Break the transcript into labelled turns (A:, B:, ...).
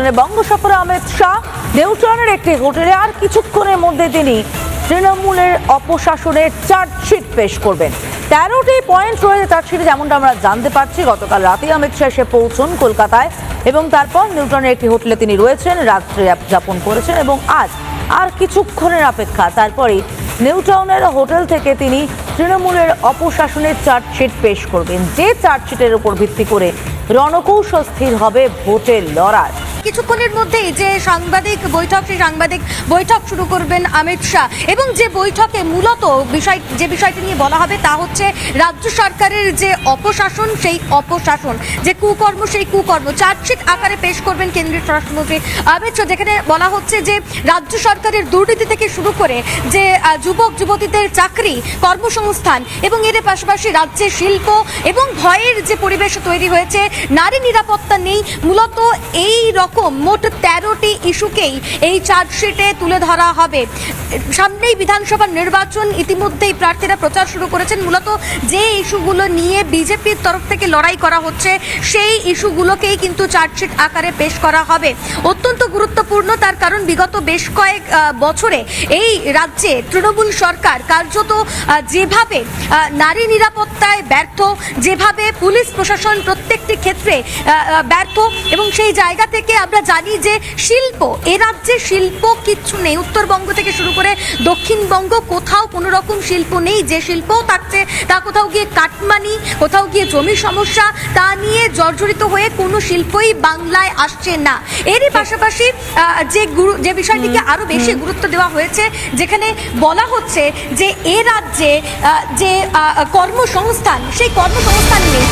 A: নিউটাউনের বঙ্গ সফরে অমিত শাহ নিউটাউনের একটি হোটেলে আর কিছুক্ষণের মধ্যে তিনি তৃণমূলের অপশাসনের চার্জশিট পেশ করবেন। 13টি পয়েন্ট রয়েছে চার্জশিটে, যেমনটা আমরা জানতে পারছি। গতকাল রাতে অমিত শাহ এসে পৌঁছন কলকাতায় এবং তারপর নিউটাউনের একটি হোটেলে তিনি রয়েছেন, রাত্রে যাপন করেছেন এবং আজ আর কিছুক্ষণের অপেক্ষা, তারপরেই নিউটাউনের হোটেল থেকে তিনি তৃণমূলের অপশাসনের চার্জশিট পেশ করবেন, যে চার্জশিটের উপর ভিত্তি করে রণকৌশল স্থির হবে ভোটের লড়াই।
B: কিছুক্ষণের মধ্যেই যে সাংবাদিক বৈঠক, সেই সাংবাদিক বৈঠক শুরু করবেন অমিত শাহ এবং যে বৈঠকে মূলত বিষয়টি নিয়ে বলা হবে তা হচ্ছে রাজ্য সরকারের যে অপশাসন, সেই অপশাসন, যে কুকর্ম, সেই কুকর্ম চার্জশিট আকারে পেশ করবেন কেন্দ্রীয় স্বরাষ্ট্রমন্ত্রী অমিত শাহ, যেখানে বলা হচ্ছে যে রাজ্য সরকারের দুর্নীতি থেকে শুরু করে যে যুবক যুবতীদের চাকরি, কর্মসংস্থান এবং এর পাশাপাশি রাজ্যে শিল্প এবং ভয়ের যে পরিবেশ তৈরি হয়েছে, নারী নিরাপত্তা নেই, মূলত এই রকম মোট 13টি ইস্যুকেই এই চার্জশিটে তুলে ধরা হবে। সামনেই বিধানসভা নির্বাচন, ইতিমধ্যেই প্রার্থীরা প্রচার শুরু করেছেন। মূলত যে ইস্যুগুলো নিয়ে বিজেপির তরফ থেকে লড়াই করা হচ্ছে, সেই ইস্যুগুলোকেই কিন্তু চার্জশিট আকারে পেশ করা হবে। অত্যন্ত গুরুত্বপূর্ণ, তার কারণ বিগত বেশ কয়েক বছরে এই রাজ্যে তৃণমূল সরকার কার্যত যেভাবে নারী নিরাপত্তায় ব্যর্থ, যেভাবে পুলিশ প্রশাসন প্রত্যেকটি ক্ষেত্রে ব্যর্থ, এবং সেই জায়গা থেকে আমরা জানি যে শিল্প, এ রাজ্যে শিল্প কিচ্ছু নেই। উত্তরবঙ্গ থেকে শুরু করে দক্ষিণবঙ্গ কোথাও কোনো রকম শিল্প নেই। যে শিল্পও থাকছে তা কোথাও গিয়ে কাটমানি, কোথাও গিয়ে জমির সমস্যা, তা নিয়ে জর্জরিত হয়ে কোনো শিল্পই বাংলায় আসছে না। এরই পাশাপাশি যে বিষয়টিকে আরো বেশি গুরুত্ব দেওয়া হয়েছে, যেখানে বলা হচ্ছে যে এ রাজ্যে যে কর্মসংস্থান, সেই কর্মসংস্থান নেই।